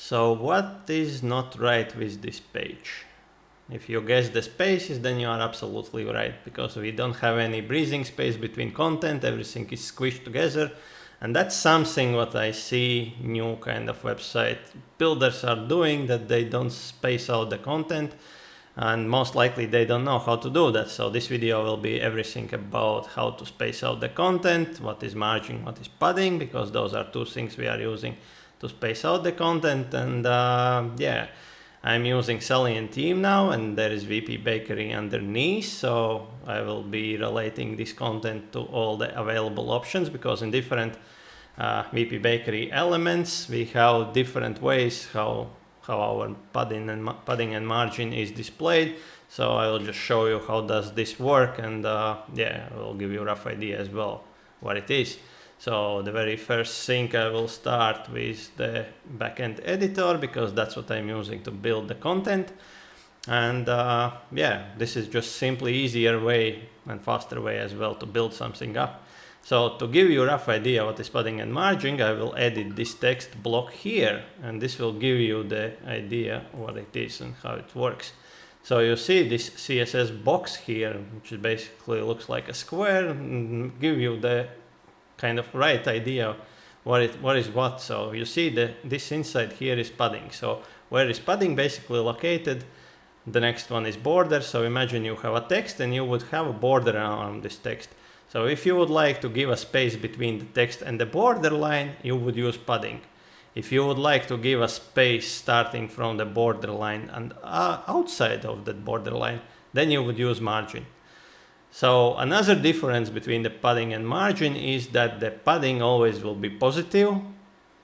So what is not right with this page? If you guess the spaces, then you are absolutely right, because we don't have any breathing space between content, everything is squished together. And that's something what I see new kind of website builders are doing, that they don't space out the content, and most likely they don't know how to do that. So this video will be everything about how to space out the content, what is margin, what is padding, because those are two things we are using to space out the content. And yeah, I'm using Salient theme now, and there is wpbakery underneath, so I will be relating this content to all the available options, because in different wpbakery elements we have different ways how our padding and margin is displayed. So I will just show you how does this work, and yeah, I will give you a rough idea as well what it is. So the very first thing, I will start with the backend editor, because that's what I'm using to build the content. And yeah, this is just simply easier way and faster way as well to build something up. So to give you a rough idea what is padding and margin, I will edit this text block here, and this will give you the idea what it is and how it works. So you see this CSS box here, which basically looks like a square, and give you the kind of right idea what is what. So you see this inside here is padding. So where is padding basically located? The next one is border. So imagine you have a text and you would have a border around this text. So if you would like to give a space between the text and the border line, you would use padding. If you would like to give a space starting from the border line and outside of that border line, then you would use margin. So another difference between the padding and margin is that the padding always will be positive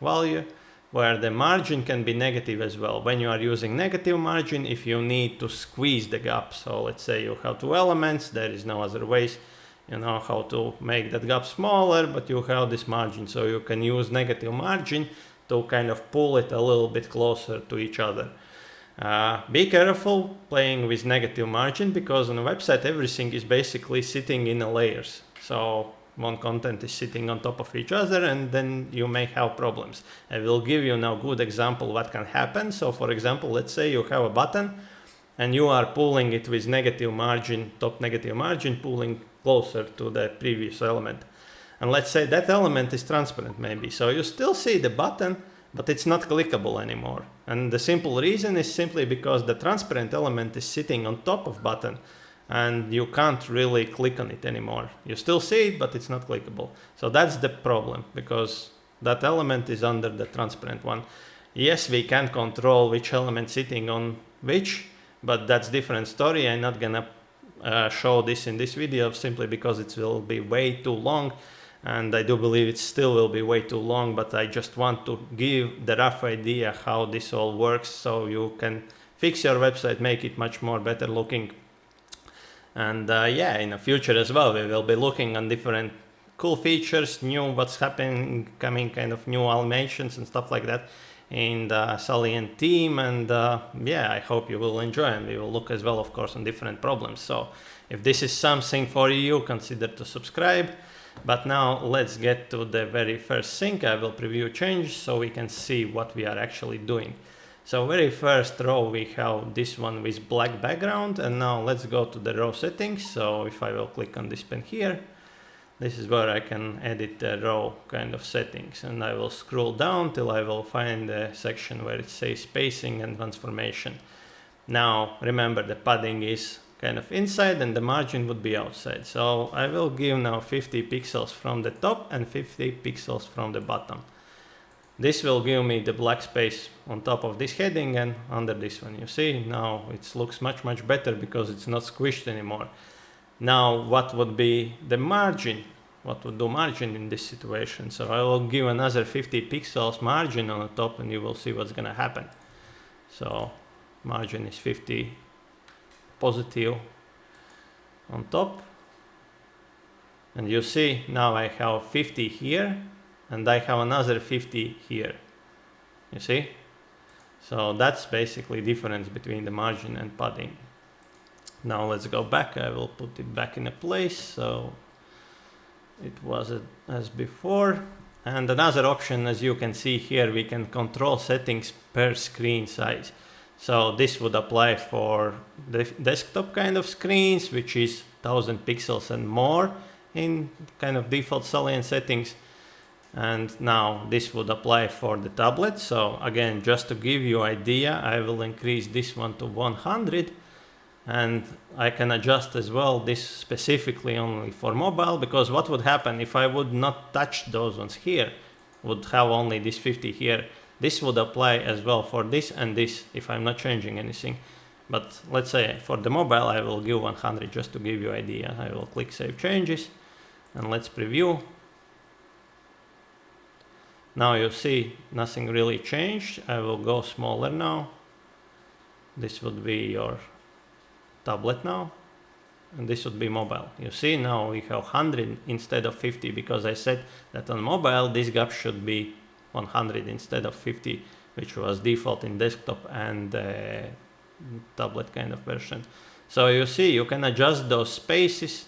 value, where the margin can be negative as well. When you are using negative margin, if you need to squeeze the gap, so let's say you have two elements, there is no other ways, you know how to make that gap smaller, but you have this margin, so you can use negative margin to kind of pull it a little bit closer to each other. Be careful playing with negative margin, because on a website everything is basically sitting in layers. So one content is sitting on top of each other, and then you may have problems. I will give you now a good example what can happen. So for example, let's say you have a button and you are pulling it with negative margin, top negative margin, pulling closer to the previous element. And let's say that element is transparent maybe. So you still see the button, but it's not clickable anymore. And the simple reason is simply because the transparent element is sitting on top of button, and you can't really click on it anymore. You still see it, but it's not clickable. So that's the problem, because that element is under the transparent one. Yes, we can control which element sitting on which, but that's different story. I'm not gonna show this in this video, simply because it will be way too long. And I do believe it still will be way too long, but I just want to give the rough idea how this all works, so you can fix your website, make it much more better looking. And yeah, in the future as well, we will be looking on different cool features, new what's happening, coming kind of new animations and stuff like that in the Salient theme. And yeah, I hope you will enjoy, and we will look as well, of course, on different problems. So if this is something for you, consider to subscribe. But now let's get to the very first thing. I will preview change so we can see what we are actually doing. So very first row, we have this one with black background, and now let's go to the row settings. So if I will click on this pen here, this is where I can edit the row kind of settings, and I will scroll down till I will find the section where it says spacing and transformation. Now remember, the padding is kind of inside and the margin would be outside. So I will give now 50 pixels from the top and 50 pixels from the bottom. This will give me the black space on top of this heading and under this one. You see, now it looks much better because it's not squished anymore. Now what would be the margin? What would do margin in this situation? So I will give another 50 pixels margin on the top, and you will see what's gonna happen. So margin is 50 positive on top, and you see now I have 50 here and I have another 50 here, you see. So that's basically difference between the margin and padding. Now let's go back. I will put it back in a place so it was as before. And another option, as you can see here, we can control settings per screen size. So this would apply for the desktop kind of screens, which is 1000 pixels and more in kind of default salient settings. And now this would apply for the tablet. So again, just to give you an idea, I will increase this one to 100. And I can adjust as well this specifically only for mobile, because what would happen if I would not touch those ones here, would have only this 50 here. This would apply as well for this and this if I'm not changing anything. But let's say for the mobile, I will give 100 just to give you an idea. I will click Save Changes and let's preview. Now you see nothing really changed. I will go smaller now. This would be your tablet now, and this would be mobile. You see now we have 100 instead of 50, because I said that on mobile this gap should be 100 instead of 50, which was default in desktop and tablet kind of version. So you see you can adjust those spaces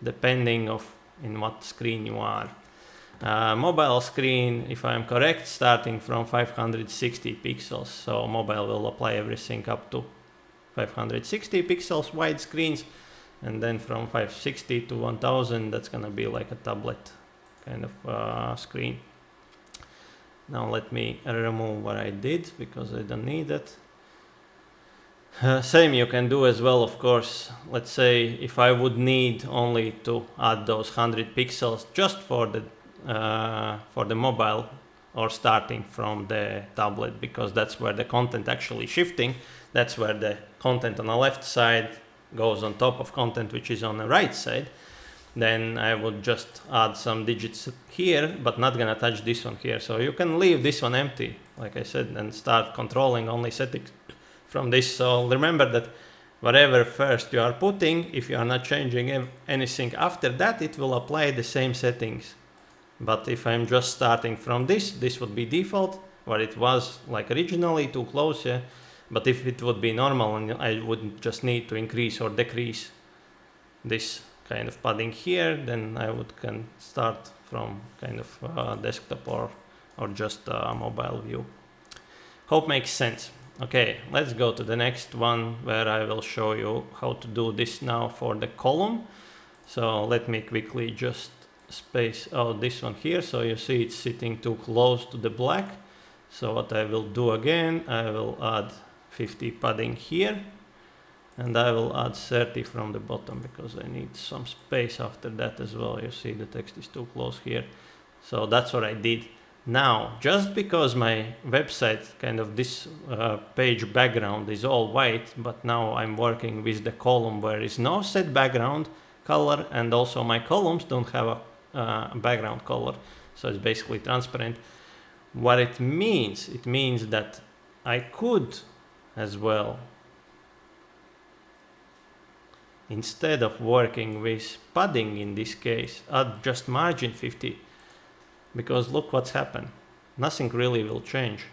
depending of in what screen you are. Mobile screen, if I'm correct, starting from 560 pixels, so mobile will apply everything up to 560 pixels wide screens, and then from 560 to 1000 that's gonna be like a tablet kind of screen. Now let me remove what I did because I don't need it. Same you can do as well, of course. Let's say if I would need only to add those 100 pixels just for the mobile, or starting from the tablet, because that's where the content actually shifting. That's where the content on the left side goes on top of content which is on the right side. Then I would just add some digits here, but not gonna touch this one here. So you can leave this one empty, like I said, and start controlling only settings from this. So remember that whatever first you are putting, if you are not changing anything after that, it will apply the same settings. But if I'm just starting from this would be default, where it was like originally, too close, yeah. But if it would be normal and I would just need to increase or decrease this kind of padding here, then I can start from kind of desktop or just mobile view. Hope makes sense. Okay, let's go to the next one where I will show you how to do this now for the column. So let me quickly just space out this one here. So you see it's sitting too close to the black. So what I will do again, I will add 50 padding here, and I will add 30 from the bottom because I need some space after that as well. You see the text is too close here. So that's what I did. Now, just because my website, kind of this page background is all white, but now I'm working with the column where is no set background color, and also my columns don't have a background color. So it's basically transparent. What it means that I could as well, instead of working with padding in this case, add just margin 50, because look what's happened. Nothing really will change.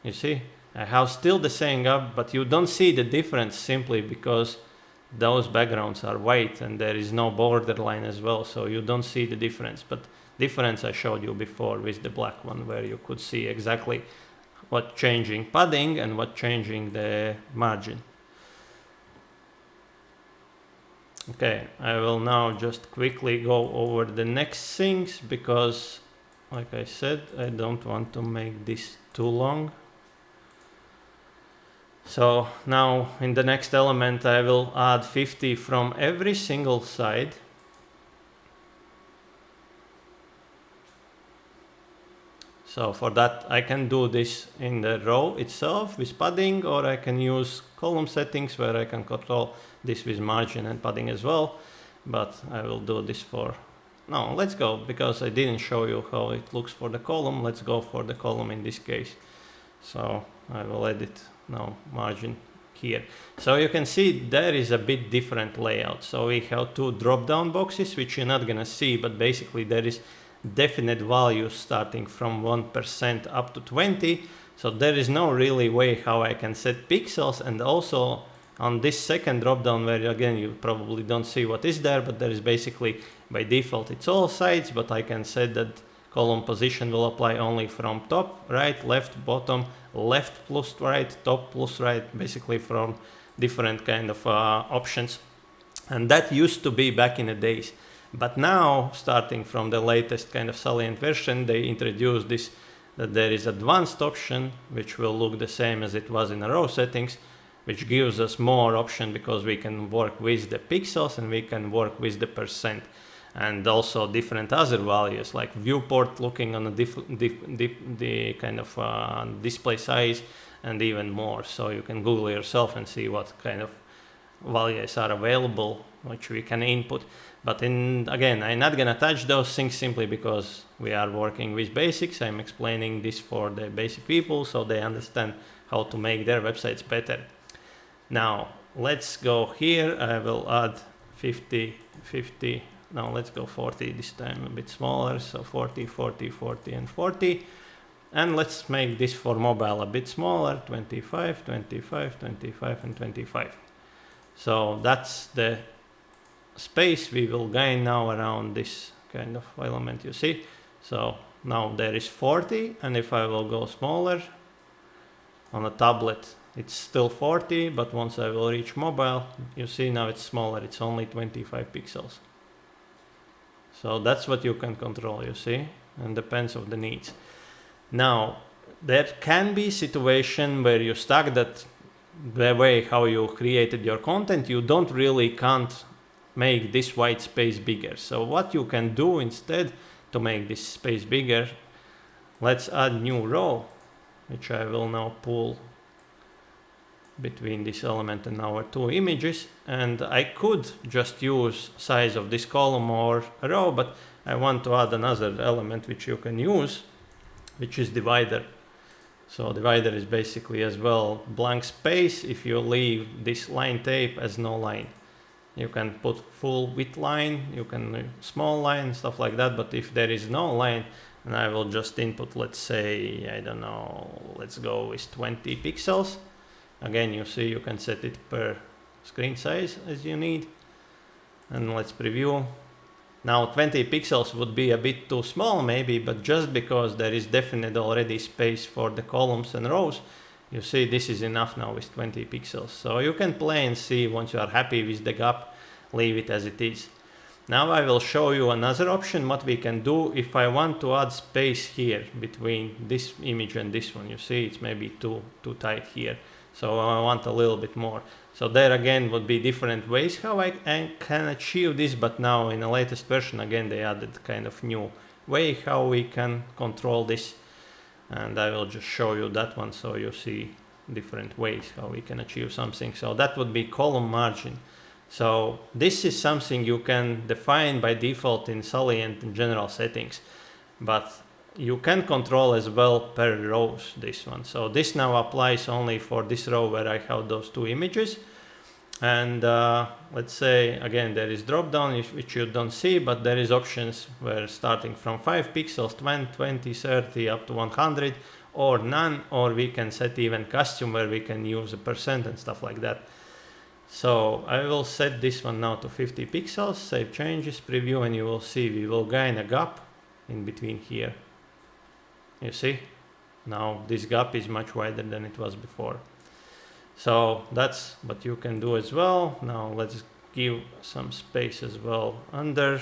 You see, I have still the same gap, but you don't see the difference simply because those backgrounds are white and there is no borderline as well, so you don't see the difference. But difference I showed you before with the black one, where you could see exactly what changing padding and what changing the margin. Okay, I will now just quickly go over the next things because, like I said, I don't want to make this too long. So now in the next element I will add 50 from every single side. So for that I can do this in the row itself with padding, or I can use column settings where I can control this with margin and padding as well. But I will do this for, no, let's go, because I didn't show you how it looks for the column. Let's go for the column in this case. So I will edit now margin here. So you can see there is a bit different layout. So we have two drop down boxes which you're not gonna see, but basically there is definite values starting from 1% up to 20. So there is no really way how I can set pixels. And also on this second drop down, where again you probably don't see what is there, but there is basically by default it's all sides, but I can set that column position will apply only from top, right, left, bottom, left plus right, top plus right, basically from different kind of options. And that used to be back in the days. But now, starting from the latest kind of Salient version, they introduced this, that there is advanced option, which will look the same as it was in the row settings, which gives us more option because we can work with the pixels and we can work with the percent. And also different other values like viewport looking on the kind of display size and even more. So you can Google yourself and see what kind of values are available, which we can input. But again, I'm not gonna touch those things simply because we are working with basics. I'm explaining this for the basic people so they understand how to make their websites better. Now let's go here. I will add 50, 50. Now let's go 40 this time, a bit smaller. So 40, 40, 40, and 40. And let's make this for mobile a bit smaller, 25, 25, 25, and 25. So that's the space we will gain now around this kind of element, you see. So now there is 40, and if I will go smaller on a tablet, it's still 40, but once I will reach mobile, you see now it's smaller, it's only 25 pixels. So that's what you can control, you see, and depends on the needs. Now, there can be situation where you stuck that the way how you created your content, you don't really can't make this white space bigger. So what you can do instead to make this space bigger, let's add new row, which I will now pull between this element and our two images. And I could just use size of this column or a row, but I want to add another element which you can use, which is divider. So divider is basically as well blank space if you leave this line tape as no line. You can put full width line, you can small line, stuff like that, but if there is no line, and I will just input, let's say, I don't know, let's go with 20 pixels. Again, you see you can set it per screen size as you need. And let's preview. Now 20 pixels would be a bit too small maybe, but just because there is definitely already space for the columns and rows, you see this is enough now with 20 pixels. So you can play and see once you are happy with the gap, leave it as it is. Now I will show you another option what we can do if I want to add space here between this image and this one. You see it's maybe too tight here. So I want a little bit more. So there again would be different ways how I can achieve this, but now in the latest version again they added kind of new way how we can control this, and I will just show you that one so you see different ways how we can achieve something. So that would be column margin. So this is something you can define by default in Salient in general settings, but you can control as well per rows this one. So this now applies only for this row where I have those two images. And let's say again there is drop down which you don't see, but there is options where starting from 5 pixels, 20, 30 up to 100 or none, or we can set even custom where we can use a percent and stuff like that. So I will set this one now to 50 pixels, save changes, preview, and you will see we will gain a gap in between here. You see, now this gap is much wider than it was before. So that's what you can do as well. Now let's give some space as well under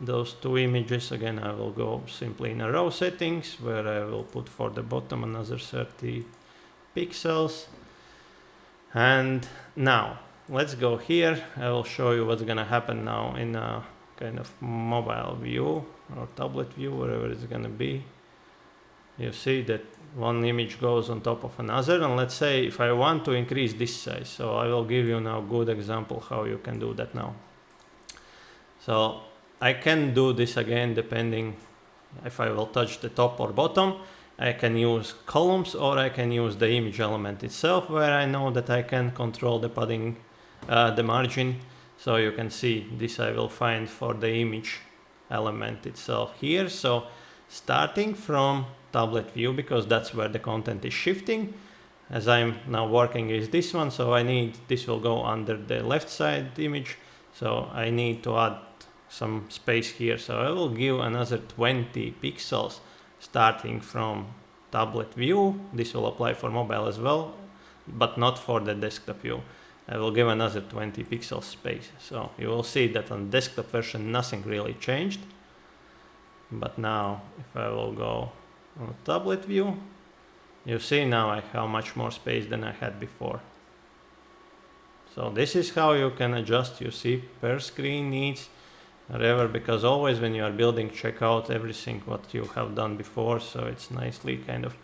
those two images. Again, I will go simply in a row settings where I will put for the bottom another 30 pixels. And now let's go here. I will show you what's gonna happen now in a kind of mobile view or tablet view, wherever it's gonna be. You see that one image goes on top of another, and let's say if I want to increase this size, so I will give you now a good example how you can do that now. So I can do this again depending if I will touch the top or bottom. I can use columns or I can use the image element itself where I know that I can control the padding, the margin. So you can see this I will find for the image element itself here. So starting from tablet view, because that's where the content is shifting, as I'm now working with this one, so I need this will go under the left side image, so I need to add some space here. So I will give another 20 pixels starting from tablet view. This will apply for mobile as well, but not for the desktop view. I will give another 20 pixels space. So you will see that on desktop version nothing really changed. But now if I will go on tablet view, you see now I have much more space than I had before. So this is how you can adjust, you see, per screen needs, whatever, because always when you are building, check out everything what you have done before, so it's nicely kind of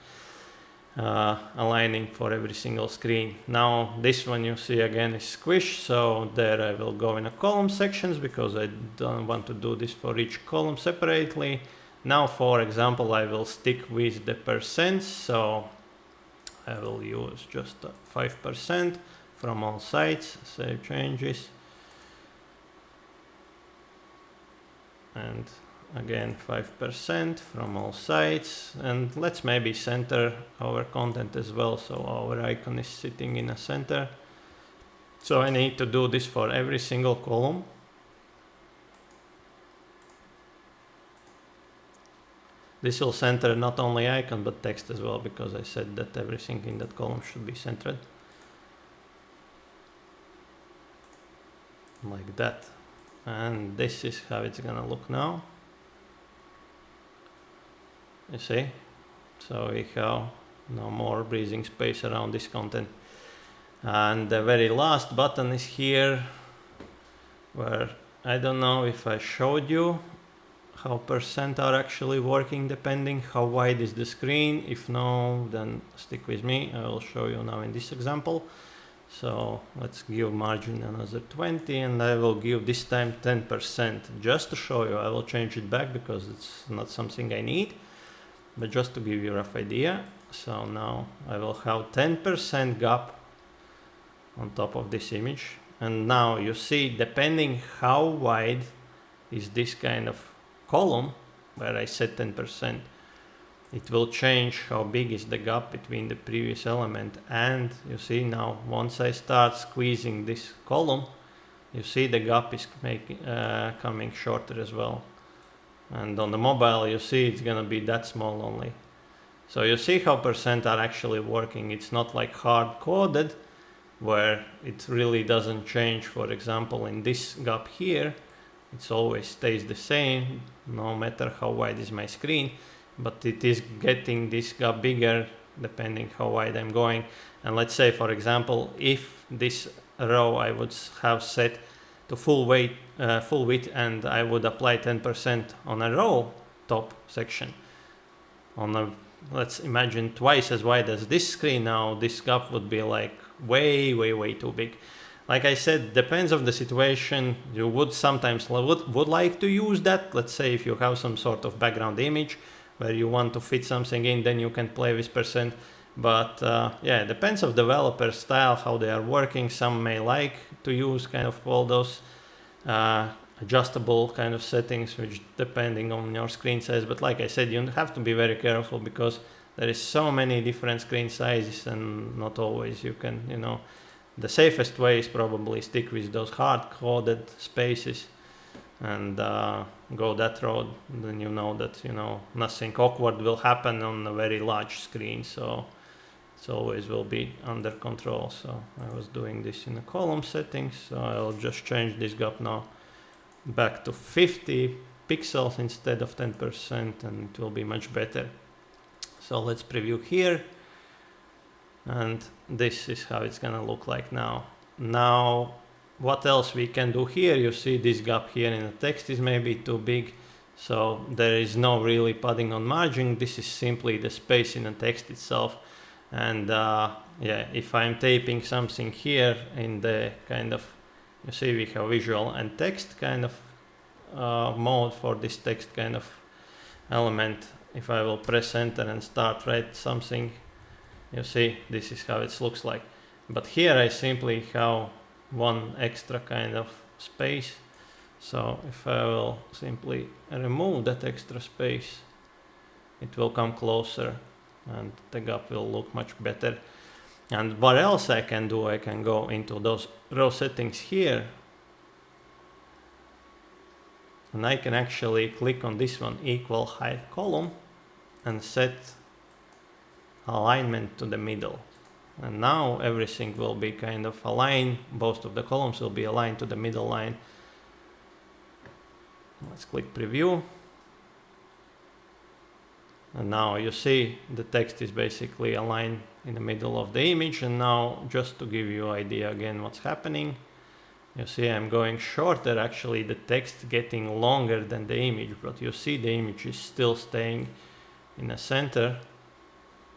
aligning for every single screen. Now this one you see again is squished, so there I will go in a column sections because I don't want to do this for each column separately. Now for example I will stick with the percent, so I will use just 5% from all sides, save changes, and again 5% from all sides, and let's maybe center our content as well, so our icon is sitting in a center. So I need to do this for every single column. This will center not only icon but text as well, because I said that everything in that column should be centered. Like that. And this is how it's gonna look now. You see? So we have no more breathing space around this content. And the very last button is here, where I don't know if I showed you how percent are actually working depending how wide is the screen. If no, then stick with me. I will show you now in this example. So let's give margin another 20, and I will give this time 10% just to show you. I will change it back because it's not something I need, but just to give you a rough idea. So now I will have 10% gap on top of this image, and now you see, depending how wide is this kind of column where I set 10%, it will change how big is the gap between the previous element. And you see now, once I start squeezing this column, you see the gap is coming shorter as well. And on the mobile, you see it's gonna be that small only. So you see how percent are actually working. It's not like hard coded, where it really doesn't change. For example, in this gap here, it always stays the same, no matter how wide is my screen. But it is getting this gap bigger depending how wide I'm going. And let's say, for example, if this row I would have set to full width, and I would apply 10% on a row top section, on a, let's imagine, twice as wide as this screen, now this gap would be like way too big. Like I said, depends on the situation. You would sometimes would like to use that. Let's say if you have some sort of background image where you want to fit something in, then you can play with percent. But yeah, it depends on developer style, how they are working. Some may like to use kind of all those adjustable kind of settings, which depending on your screen size. But like I said, you have to be very careful because there is so many different screen sizes, and not always you can, you know, the safest way is probably stick with those hard-coded spaces and go that road. Then you know that, you know, nothing awkward will happen on a very large screen, so it always will be under control. So I was doing this in the column settings, so I'll just change this gap now back to 50 pixels instead of 10%, and it will be much better. So let's preview here, and this is how it's gonna look like now. Now, what else we can do here? You see this gap here in the text is maybe too big, so there is no really padding on margin. This is simply the space in the text itself. And yeah, if I'm taping something here in the kind of, you see we have visual and text kind of mode for this text kind of element. If I will press enter and start write something, you see this is how it looks like. But here I simply have one extra kind of space. So if I will simply remove that extra space, it will come closer and the gap will look much better. And what else I can do? I can go into those row settings here, And I can actually click on this one, equal height column, and set alignment to the middle. And now everything will be kind of aligned. Both of the columns will be aligned to the middle line. Let's click preview. And now you see the text is basically aligned in the middle of the image. And now just to give you an idea again what's happening, you see I'm going shorter, actually the text getting longer than the image, but you see the image is still staying in the center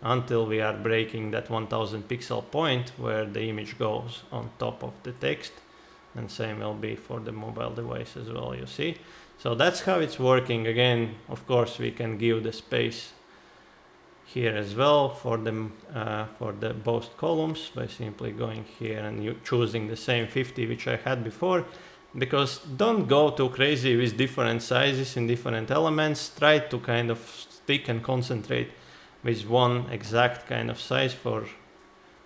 until we are breaking that 1000 pixel point where the image goes on top of the text. And same will be for the mobile device as well, you see. So that's how it's working. Again, of course, we can give the space here as well for the both columns by simply going here and choosing the same 50 which I had before. Because don't go too crazy with different sizes and different elements. Try to kind of stick and concentrate with one exact kind of size for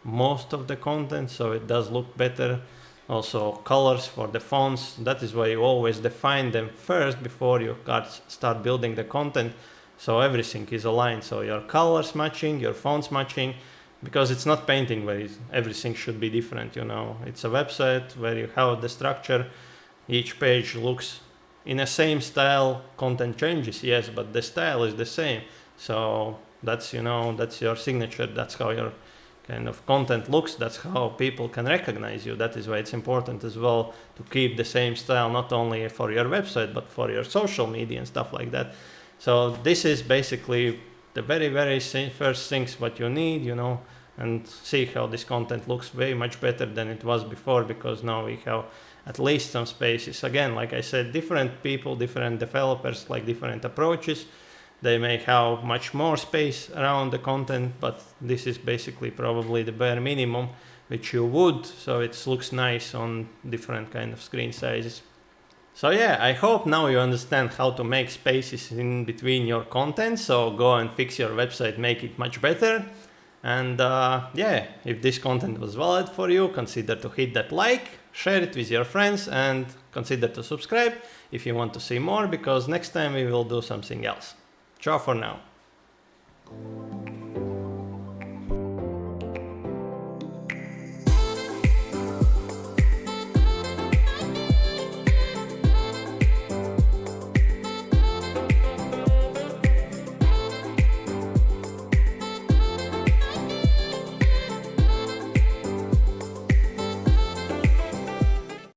most of the content, so it does look better. Also colors for the fonts, that is why you always define them first before you start building the content, so everything is aligned, so your colors matching, your fonts matching, because it's not painting where everything should be different, you know. It's a website where you have the structure, each page looks in the same style, content changes, yes, but the style is the same. So that's, you know, that's your signature, that's how your kind of content looks, that's how people can recognize you. That is why it's important as well to keep the same style, not only for your website, but for your social media and stuff like that. So this is basically the very first things what you need, you know, and see how this content looks way much better than it was before, because now we have at least some spaces. Again, like I said, different people, different developers like different approaches. They may have much more space around the content, but this is basically probably the bare minimum which you would, so it looks nice on different kind of screen sizes. So yeah, I hope now you understand how to make spaces in between your content, so go and fix your website, make it much better. And yeah, if this content was valid for you, consider to hit that like, share it with your friends, and consider to subscribe if you want to see more, because next time we will do something else. Ciao for now.